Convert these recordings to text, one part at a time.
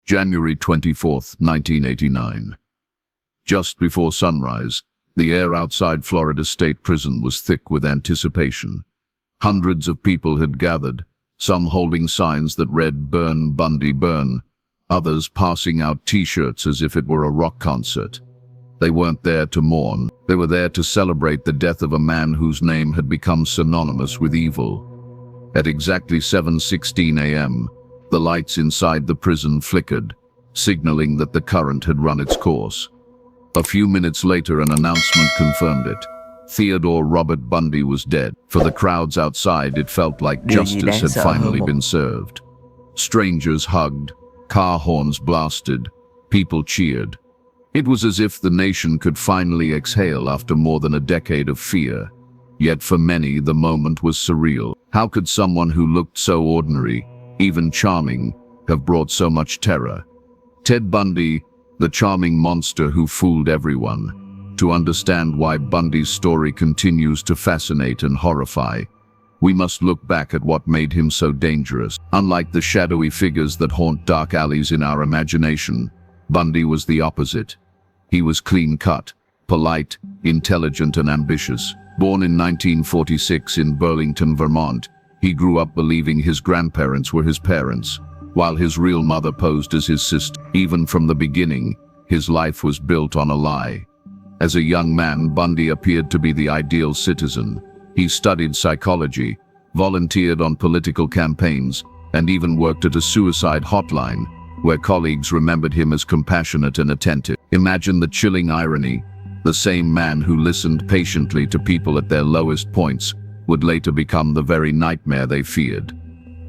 January 24, 1989. Just before sunrise, the air outside Florida State Prison was thick with anticipation. Hundreds of people had gathered, some holding signs that read "Burn, Bundy, burn," others passing out t-shirts as if it were a rock concert. They weren't there to mourn, they were there to celebrate the death of a man whose name had become synonymous with evil. At exactly 7:16 a.m., the lights inside the prison flickered, signaling that the current had run its course. A few minutes later, an announcement confirmed it. Theodore Robert Bundy was dead. For the crowds outside, it felt like justice had finally been served. Strangers hugged, car horns blasted, people cheered. It was as if the nation could finally exhale after more than a decade of fear. Yet for many, the moment was surreal. How could someone who looked so ordinary, even charming, have brought so much terror? Ted Bundy, the charming monster who fooled everyone. To understand why Bundy's story continues to fascinate and horrify, we must look back at what made him so dangerous. Unlike the shadowy figures that haunt dark alleys in our imagination, Bundy was the opposite. He was clean-cut, polite, intelligent, and ambitious. Born in 1946 in Burlington, Vermont, he grew up believing his grandparents were his parents, while his real mother posed as his sister. Even from the beginning, his life was built on a lie. As a young man, Bundy appeared to be the ideal citizen. He studied psychology, volunteered on political campaigns, and even worked at a suicide hotline, where colleagues remembered him as compassionate and attentive. Imagine the chilling irony. The same man who listened patiently to people at their lowest points would later become the very nightmare they feared.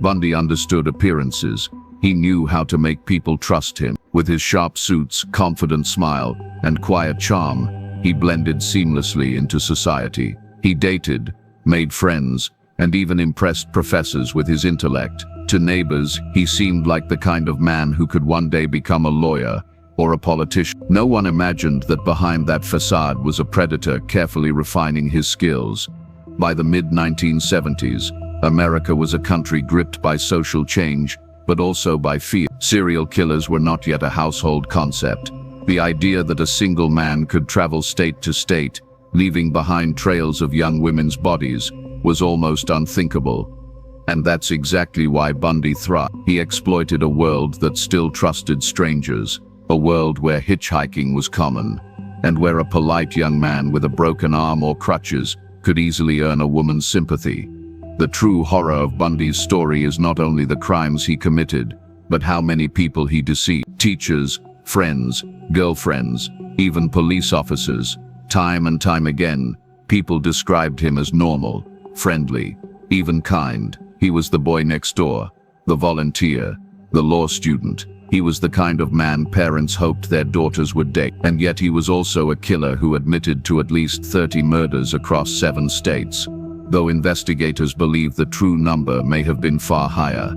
Bundy understood appearances. He knew how to make people trust him. With his sharp suits, confident smile, and quiet charm, he blended seamlessly into society. He dated, made friends, and even impressed professors with his intellect. To neighbors, he seemed like the kind of man who could one day become a lawyer or a politician. No one imagined that behind that facade was a predator carefully refining his skills. By the mid-1970s, America was a country gripped by social change, but also by fear. Serial killers were not yet a household concept. The idea that a single man could travel state to state, leaving behind trails of young women's bodies, was almost unthinkable. And that's exactly why Bundy thrived. He exploited a world that still trusted strangers, a world where hitchhiking was common, and where a polite young man with a broken arm or crutches could easily earn a woman's sympathy. The true horror of Bundy's story is not only the crimes he committed, but how many people he deceived. Teachers, friends, girlfriends, even police officers. Time and time again, people described him as normal, friendly, even kind. He was the boy next door, the volunteer, the law student. He was the kind of man parents hoped their daughters would date. And yet he was also a killer who admitted to at least 30 murders across 7 states, though investigators believe the true number may have been far higher.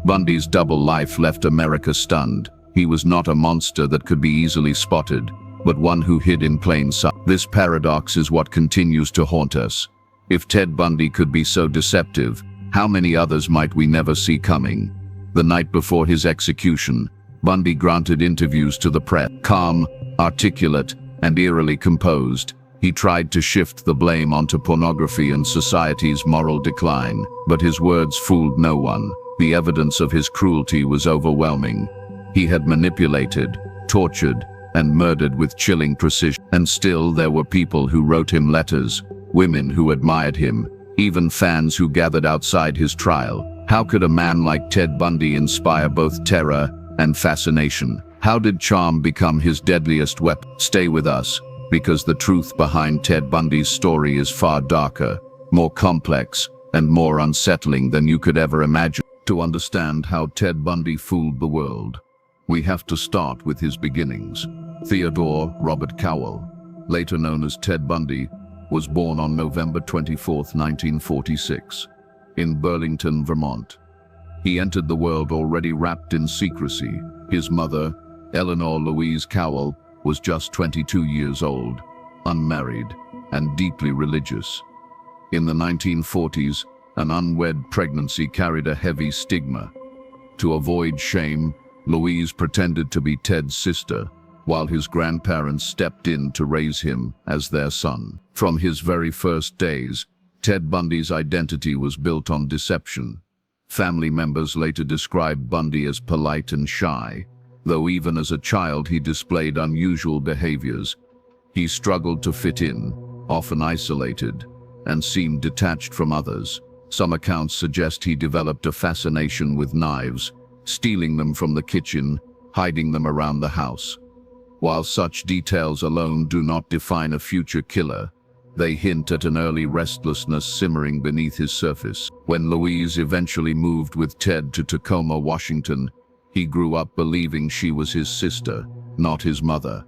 Bundy's double life left America stunned. He was not a monster that could be easily spotted, but one who hid in plain sight. This paradox is what continues to haunt us. If Ted Bundy could be so deceptive, how many others might we never see coming? The night before his execution, Bundy granted interviews to the press. Calm, articulate, and eerily composed, he tried to shift the blame onto pornography and society's moral decline, but his words fooled no one. The evidence of his cruelty was overwhelming. He had manipulated, tortured, and murdered with chilling precision. And still there were people who wrote him letters, women who admired him, even fans who gathered outside his trial. How could a man like Ted Bundy inspire both terror and fascination? How did charm become his deadliest weapon? Stay with us, because the truth behind Ted Bundy's story is far darker, more complex, and more unsettling than you could ever imagine. To understand how Ted Bundy fooled the world, we have to start with his beginnings. Theodore Robert Cowell, later known as Ted Bundy, was born on November 24, 1946, in Burlington, Vermont. He entered the world already wrapped in secrecy. His mother, Eleanor Louise Cowell, was just 22 years old, unmarried, and deeply religious. In the 1940s, an unwed pregnancy carried a heavy stigma. To avoid shame, Louise pretended to be Ted's sister, while his grandparents stepped in to raise him as their son. From his very first days, Ted Bundy's identity was built on deception. Family members later described Bundy as polite and shy, though even as a child he displayed unusual behaviors. He struggled to fit in, often isolated, and seemed detached from others. Some accounts suggest he developed a fascination with knives, stealing them from the kitchen, hiding them around the house. While such details alone do not define a future killer, they hint at an early restlessness simmering beneath his surface. When Louise eventually moved with Ted to Tacoma, Washington, he grew up believing she was his sister, not his mother.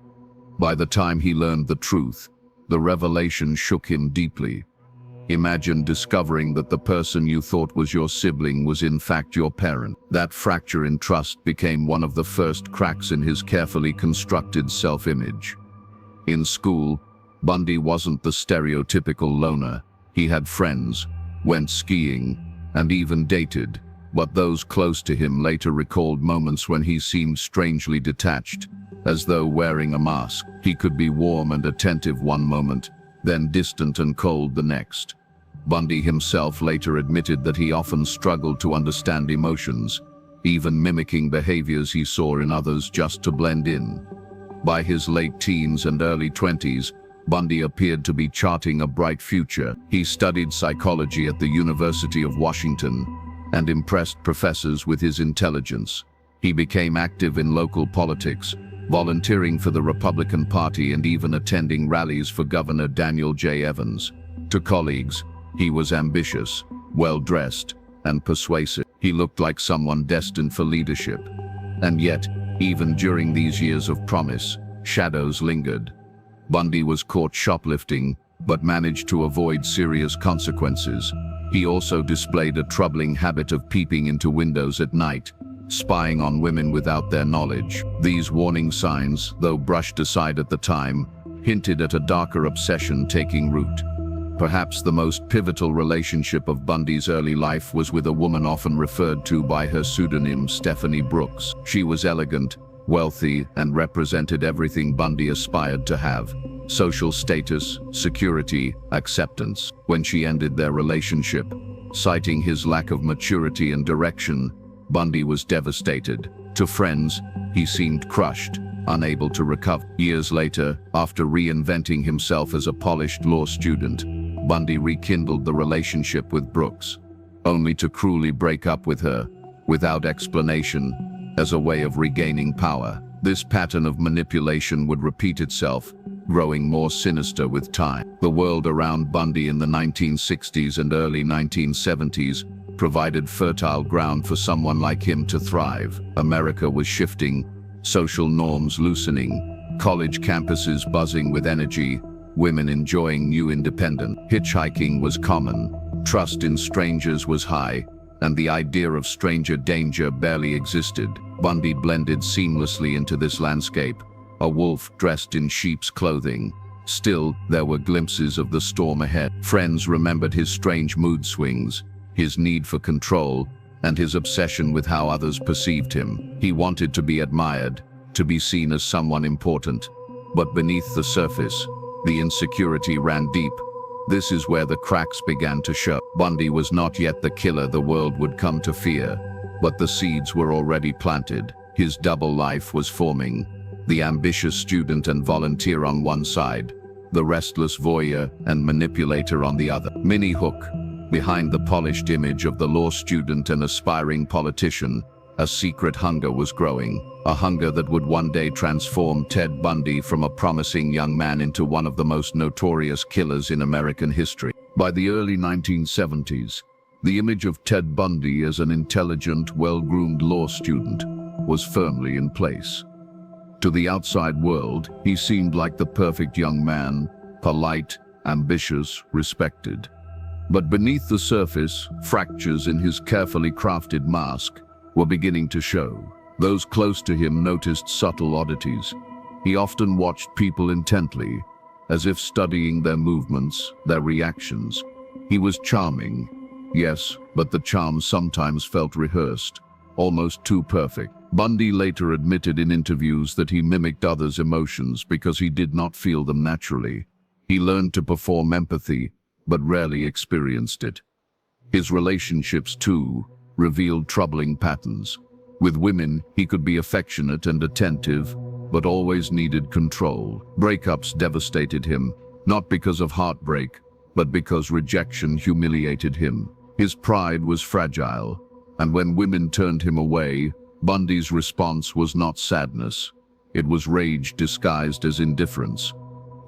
By the time he learned the truth, the revelation shook him deeply. Imagine discovering that the person you thought was your sibling was in fact your parent. That fracture in trust became one of the first cracks in his carefully constructed self-image. In school, Bundy wasn't the stereotypical loner. He had friends, went skiing, and even dated, but those close to him later recalled moments when he seemed strangely detached, as though wearing a mask. He could be warm and attentive one moment, then distant and cold the next. Bundy himself later admitted that he often struggled to understand emotions, even mimicking behaviors he saw in others just to blend in. By his late teens and early 20s, Bundy appeared to be charting a bright future. He studied psychology at the University of Washington and impressed professors with his intelligence. He became active in local politics, volunteering for the Republican Party and even attending rallies for Governor Daniel J. Evans. To colleagues, he was ambitious, well-dressed, and persuasive. He looked like someone destined for leadership. And yet, even during these years of promise, shadows lingered. Bundy was caught shoplifting, but managed to avoid serious consequences. He also displayed a troubling habit of peeping into windows at night, spying on women without their knowledge. These warning signs, though brushed aside at the time, hinted at a darker obsession taking root. Perhaps the most pivotal relationship of Bundy's early life was with a woman often referred to by her pseudonym Stephanie Brooks. She was elegant, wealthy, and represented everything Bundy aspired to have: social status, security, acceptance. When she ended their relationship, citing his lack of maturity and direction, Bundy was devastated. To friends, he seemed crushed, unable to recover. Years later, after reinventing himself as a polished law student, Bundy rekindled the relationship with Brooks, only to cruelly break up with her, without explanation, as a way of regaining power. This pattern of manipulation would repeat itself, growing more sinister with time. The world around Bundy in the 1960s and early 1970s provided fertile ground for someone like him to thrive. America was shifting, social norms loosening, college campuses buzzing with energy, women enjoying new independence. Hitchhiking was common, trust in strangers was high, and the idea of stranger danger barely existed. Bundy blended seamlessly into this landscape, a wolf dressed in sheep's clothing. Still, there were glimpses of the storm ahead. Friends remembered his strange mood swings, his need for control, and his obsession with how others perceived him. He wanted to be admired, to be seen as someone important. But beneath the surface, the insecurity ran deep. This is where the cracks began to show. Bundy was not yet the killer the world would come to fear, but the seeds were already planted. His double life was forming: the ambitious student and volunteer on one side, the restless voyeur and manipulator on the other. Minnie Hook, behind the polished image of the law student and aspiring politician, a secret hunger was growing, a hunger that would one day transform Ted Bundy from a promising young man into one of the most notorious killers in American history. By the early 1970s, the image of Ted Bundy as an intelligent, well-groomed law student was firmly in place. To the outside world, he seemed like the perfect young man, polite, ambitious, respected. But beneath the surface, fractures in his carefully crafted mask were beginning to show. Those close to him noticed subtle oddities. He often watched people intently, as if studying their movements, their reactions. He was charming, yes, but the charm sometimes felt rehearsed, almost too perfect. Bundy later admitted in interviews that he mimicked others' emotions because he did not feel them naturally. He learned to perform empathy, but rarely experienced it. His relationships, too, revealed troubling patterns. With women, he could be affectionate and attentive, but always needed control. Breakups devastated him, not because of heartbreak, but because rejection humiliated him. His pride was fragile, and when women turned him away, Bundy's response was not sadness. It was rage disguised as indifference.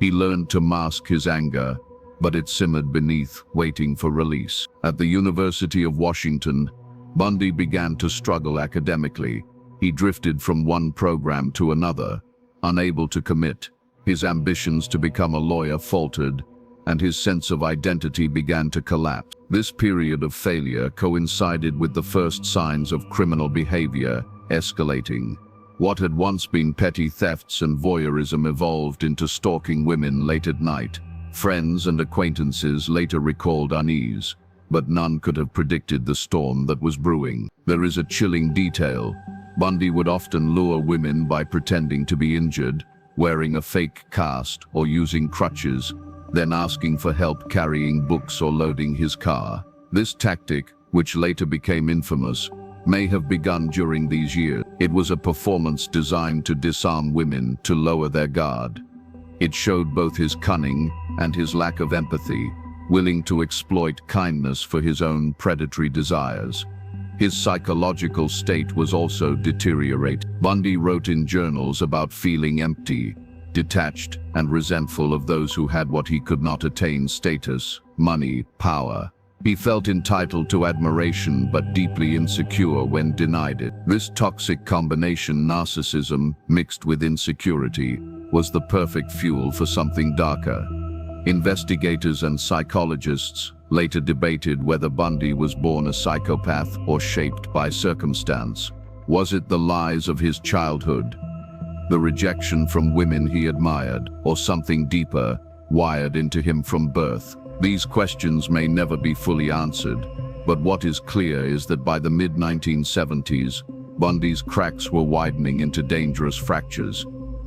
He learned to mask his anger, but it simmered beneath, waiting for release. At the University of Washington, Bundy began to struggle academically. He drifted from one program to another, unable to commit. His ambitions to become a lawyer faltered, and his sense of identity began to collapse. This period of failure coincided with the first signs of criminal behavior escalating. What had once been petty thefts and voyeurism evolved into stalking women late at night. Friends and acquaintances later recalled unease, but none could have predicted the storm that was brewing. There is a chilling detail. Bundy would often lure women by pretending to be injured, wearing a fake cast or using crutches, then asking for help carrying books or loading his car. This tactic, which later became infamous, may have begun during these years. It was a performance designed to disarm women, to lower their guard. It showed both his cunning and his lack of empathy, willing to exploit kindness for his own predatory desires. His psychological state was also deteriorating. Bundy wrote in journals about feeling empty, detached, and resentful of those who had what he could not attain: status, money, power. He felt entitled to admiration but deeply insecure when denied it. This toxic combination, narcissism mixed with insecurity, was the perfect fuel for something darker. Investigators and psychologists later debated whether Bundy was born a psychopath or shaped by circumstance. Was it the lies of his childhood, the rejection from women he admired, or something deeper, wired into him from birth? These questions may never be fully answered, but what is clear is that by the mid-1970s, Bundy's cracks were widening into dangerous fractures.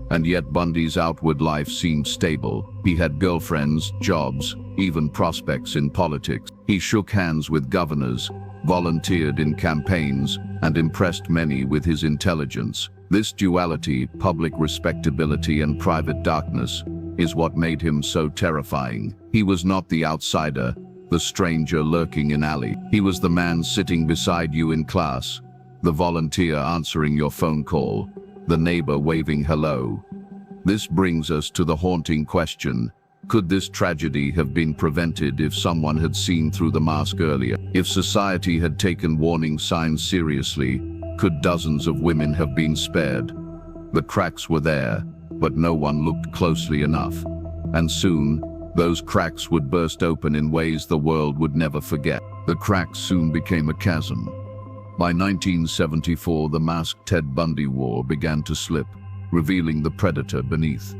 And yet Bundy's outward life seemed stable. He had girlfriends, jobs, even prospects in politics. He shook hands with governors, volunteered in campaigns, and impressed many with his intelligence. This duality, public respectability and private darkness, is what made him so terrifying. He was not the outsider, the stranger lurking in alley. He was the man sitting beside you in class, the volunteer answering your phone call, the neighbor waving hello. This brings us to the haunting question: could this tragedy have been prevented if someone had seen through the mask earlier? If society had taken warning signs seriously, could dozens of women have been spared? The cracks were there, but no one looked closely enough. And soon, those cracks would burst open in ways the world would never forget. The cracks soon became a chasm. By 1974, the mask Ted Bundy wore began to slip, revealing the predator beneath.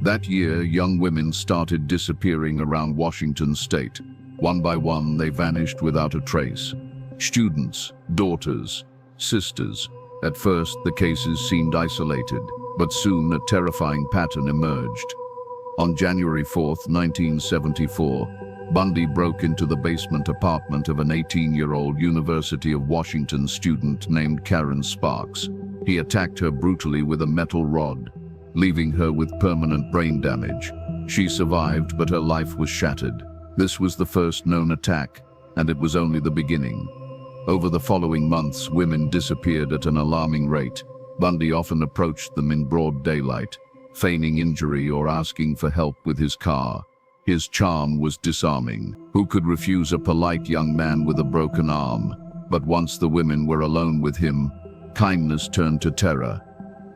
That year, young women started disappearing around Washington state. One by one, they vanished without a trace. Students, daughters, sisters. At first, the cases seemed isolated, but soon a terrifying pattern emerged. On January 4, 1974, Bundy broke into the basement apartment of an 18-year-old University of Washington student named Karen Sparks. He attacked her brutally with a metal rod, leaving her with permanent brain damage. She survived, but her life was shattered. This was the first known attack, and it was only the beginning. Over the following months, women disappeared at an alarming rate. Bundy often approached them in broad daylight, feigning injury or asking for help with his car. His charm was disarming. Who could refuse a polite young man with a broken arm? But once the women were alone with him, kindness turned to terror.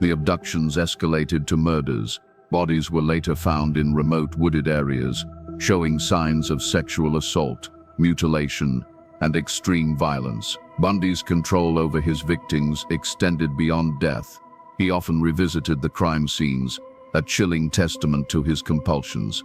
The abductions escalated to murders. Bodies were later found in remote wooded areas, showing signs of sexual assault, mutilation, and extreme violence. Bundy's control over his victims extended beyond death. He often revisited the crime scenes, a chilling testament to his compulsions.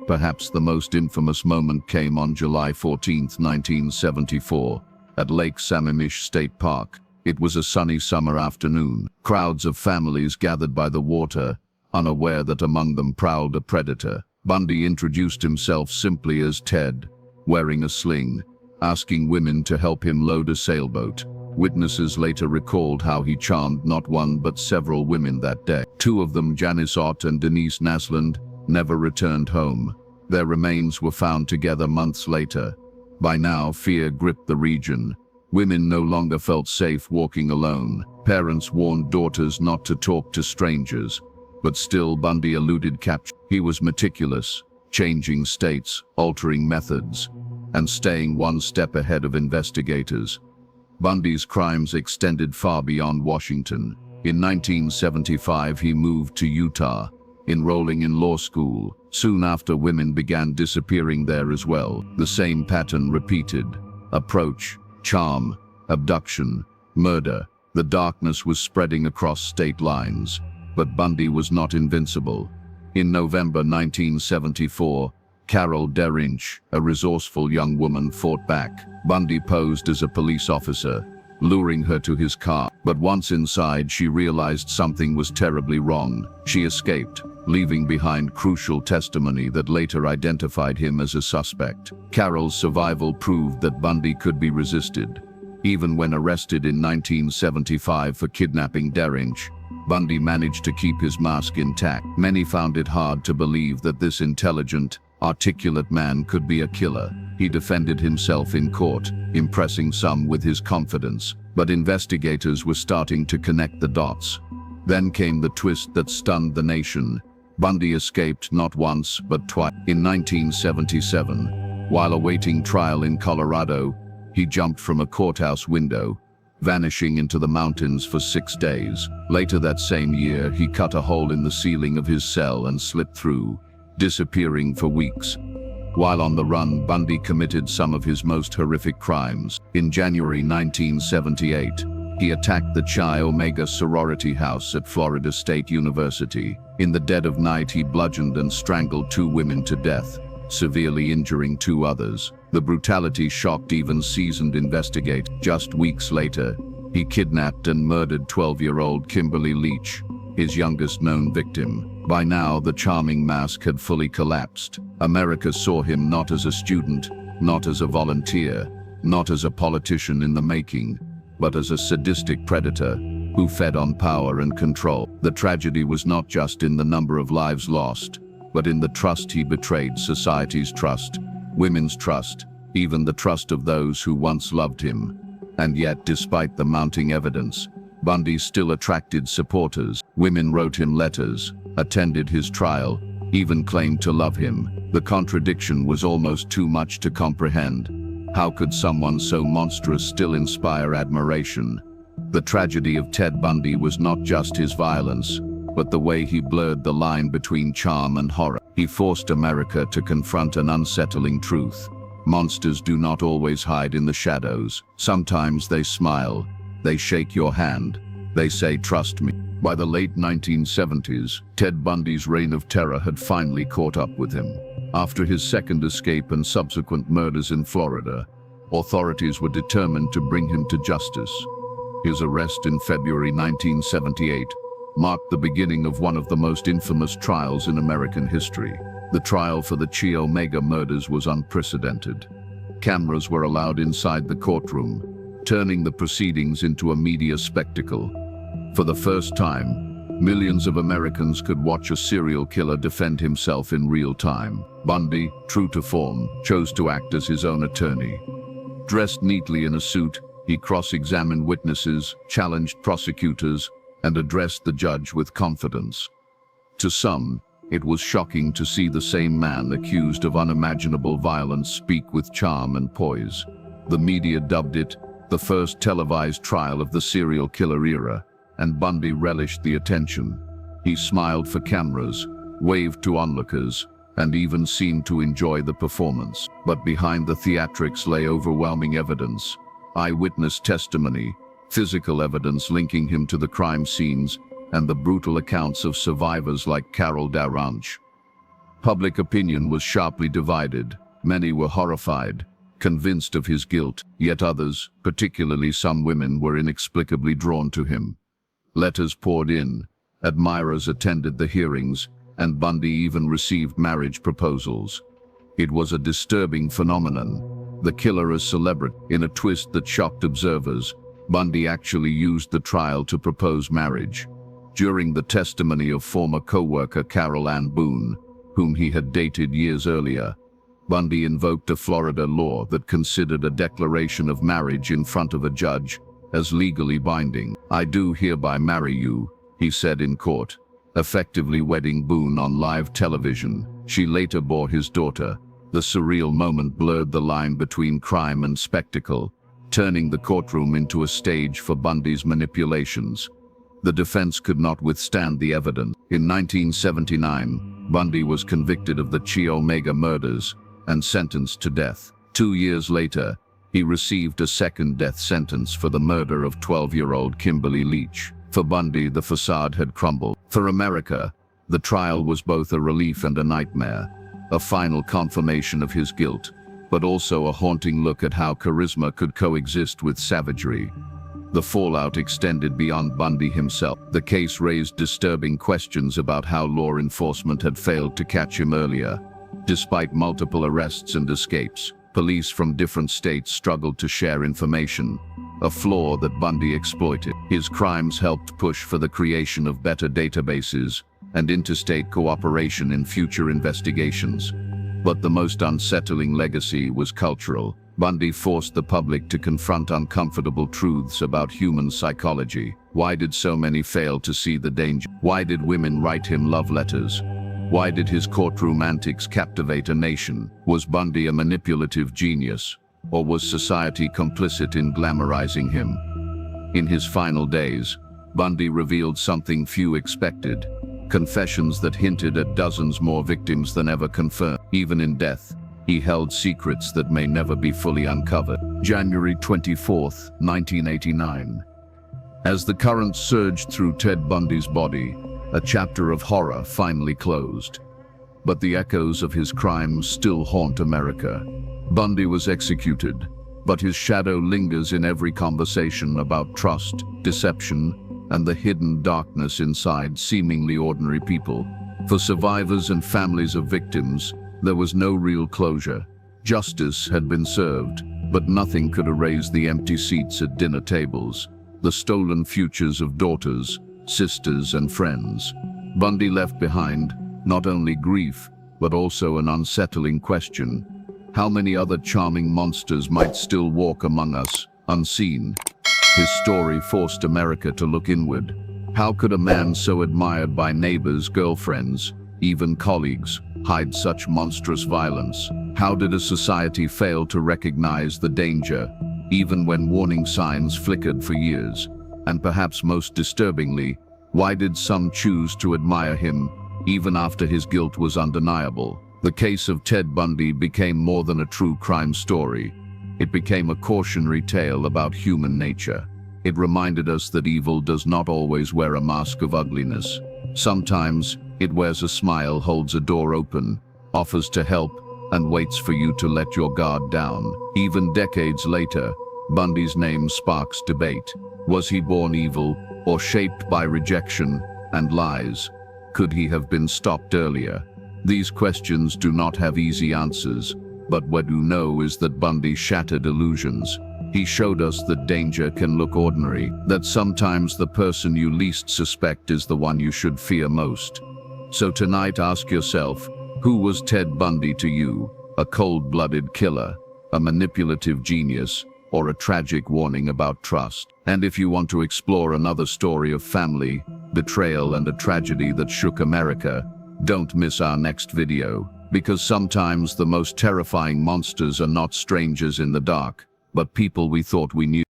Perhaps the most infamous moment came on July 14, 1974, at Lake Sammamish State Park. It was a sunny summer afternoon. Crowds of families gathered by the water, unaware that among them prowled a predator. Bundy introduced himself simply as Ted, wearing a sling, asking women to help him load a sailboat. Witnesses later recalled how he charmed not one but several women that day. Two of them, Janice Ott and Denise Nasland, never returned home. Their remains were found together months later. By now, fear gripped the region. Women no longer felt safe walking alone. Parents warned daughters not to talk to strangers. But still, Bundy eluded capture. He was meticulous, changing states, altering methods, and staying one step ahead of investigators. Bundy's crimes extended far beyond Washington. In 1975, he moved to Utah, enrolling in law school. Soon after, women began disappearing there as well. The same pattern repeated: approach, charm, abduction, murder. The darkness was spreading across state lines. But Bundy was not invincible. In November 1974, Carol Derinch, a resourceful young woman, fought back. Bundy posed as a police officer, luring her to his car. But once inside, she realized something was terribly wrong. She escaped, leaving behind crucial testimony that later identified him as a suspect. Carol's survival proved that Bundy could be resisted. Even when arrested in 1975 for kidnapping Derinch, Bundy managed to keep his mask intact. Many found it hard to believe that this intelligent, articulate man could be a killer. He defended himself in court, impressing some with his confidence. But investigators were starting to connect the dots. Then came the twist that stunned the nation. Bundy escaped not once, but twice. In 1977, while awaiting trial in Colorado, he jumped from a courthouse window, vanishing into the mountains for 6 days. Later that same year, he cut a hole in the ceiling of his cell and slipped through, disappearing for weeks. While on the run, Bundy committed some of his most horrific crimes. In January 1978, he attacked the Chi Omega sorority house at Florida State University. In the dead of night, he bludgeoned and strangled 2 women to death, severely injuring 2 others. The brutality shocked even seasoned investigators. Just weeks later, he kidnapped and murdered 12-year-old Kimberly Leach, his youngest known victim. By now, the charming mask had fully collapsed. America saw him not as a student, not as a volunteer, not as a politician in the making, but as a sadistic predator who fed on power and control. The tragedy was not just in the number of lives lost, but in the trust he betrayed: society's trust, women's trust, even the trust of those who once loved him. And yet, despite the mounting evidence, Bundy still attracted supporters. Women wrote him letters, attended his trial, even claimed to love him. The contradiction was almost too much to comprehend. How could someone so monstrous still inspire admiration? The tragedy of Ted Bundy was not just his violence, but the way he blurred the line between charm and horror. He forced America to confront an unsettling truth. Monsters do not always hide in the shadows. Sometimes they smile, they shake your hand, they say, "Trust me." By the late 1970s, Ted Bundy's reign of terror had finally caught up with him. After his second escape and subsequent murders in Florida, authorities were determined to bring him to justice. His arrest in February 1978 marked the beginning of one of the most infamous trials in American history. The trial for the Chi Omega murders was unprecedented. Cameras were allowed inside the courtroom, turning the proceedings into a media spectacle. For the first time, millions of Americans could watch a serial killer defend himself in real time. Bundy, true to form, chose to act as his own attorney. Dressed neatly in a suit, he cross-examined witnesses, challenged prosecutors, and addressed the judge with confidence. To some, it was shocking to see the same man accused of unimaginable violence speak with charm and poise. The media dubbed it the first televised trial of the serial killer era, and Bundy relished the attention. He smiled for cameras, waved to onlookers, and even seemed to enjoy the performance. But behind the theatrics lay overwhelming evidence: eyewitness testimony, physical evidence linking him to the crime scenes, and the brutal accounts of survivors like Carol Derinch. Public opinion was sharply divided. Many were horrified, convinced of his guilt, yet others, particularly some women, were inexplicably drawn to him. Letters poured in, admirers attended the hearings, and Bundy even received marriage proposals. It was a disturbing phenomenon. The killer as celebrity. In a twist that shocked observers, Bundy actually used the trial to propose marriage. During the testimony of former co-worker Carol Ann Boone, whom he had dated years earlier, Bundy invoked a Florida law that considered a declaration of marriage in front of a judge as legally binding. "I do hereby marry you," he said in court, effectively wedding Boone on live television. She later bore his daughter. The surreal moment blurred the line between crime and spectacle, turning the courtroom into a stage for Bundy's manipulations. The defense could not withstand the evidence. In 1979, Bundy was convicted of the Chi Omega murders and sentenced to death. 2 years later, he received a second death sentence for the murder of 12-year-old Kimberly Leach. For Bundy, the facade had crumbled. For America, the trial was both a relief and a nightmare, a final confirmation of his guilt, but also a haunting look at how charisma could coexist with savagery. The fallout extended beyond Bundy himself. The case raised disturbing questions about how law enforcement had failed to catch him earlier. Despite multiple arrests and escapes, police from different states struggled to share information, a flaw that Bundy exploited. His crimes helped push for the creation of better databases and interstate cooperation in future investigations. But the most unsettling legacy was cultural. Bundy forced the public to confront uncomfortable truths about human psychology. Why did so many fail to see the danger? Why did women write him love letters? Why did his courtroom antics captivate a nation? Was Bundy a manipulative genius, or was society complicit in glamorizing him? In his final days, Bundy revealed something few expected, confessions that hinted at dozens more victims than ever confirmed. Even in death, he held secrets that may never be fully uncovered. January 24, 1989. As the currents surged through Ted Bundy's body, a chapter of horror finally closed. But the echoes of his crimes still haunt America. Bundy was executed, but his shadow lingers in every conversation about trust, deception, and the hidden darkness inside seemingly ordinary people. For survivors and families of victims, there was no real closure. Justice had been served, but nothing could erase the empty seats at dinner tables, the stolen futures of daughters, sisters, and friends. Bundy left behind not only grief, but also an unsettling question. How many other charming monsters might still walk among us, unseen? His story forced America to look inward. How could a man so admired by neighbors, girlfriends, even colleagues, hide such monstrous violence? How did a society fail to recognize the danger, even when warning signs flickered for years? And perhaps most disturbingly, why did some choose to admire him, even after his guilt was undeniable? The case of Ted Bundy became more than a true crime story. It became a cautionary tale about human nature. It reminded us that evil does not always wear a mask of ugliness. Sometimes, it wears a smile, holds a door open, offers to help, and waits for you to let your guard down. Even decades later, Bundy's name sparks debate. Was he born evil, or shaped by rejection and lies? Could he have been stopped earlier? These questions do not have easy answers, but what you know is that Bundy shattered illusions. He showed us that danger can look ordinary, that sometimes the person you least suspect is the one you should fear most. So tonight, ask yourself, who was Ted Bundy to you? A cold-blooded killer, a manipulative genius, or a tragic warning about trust? And if you want to explore another story of family, betrayal, and a tragedy that shook America, don't miss our next video, because sometimes the most terrifying monsters are not strangers in the dark, but people we thought we knew.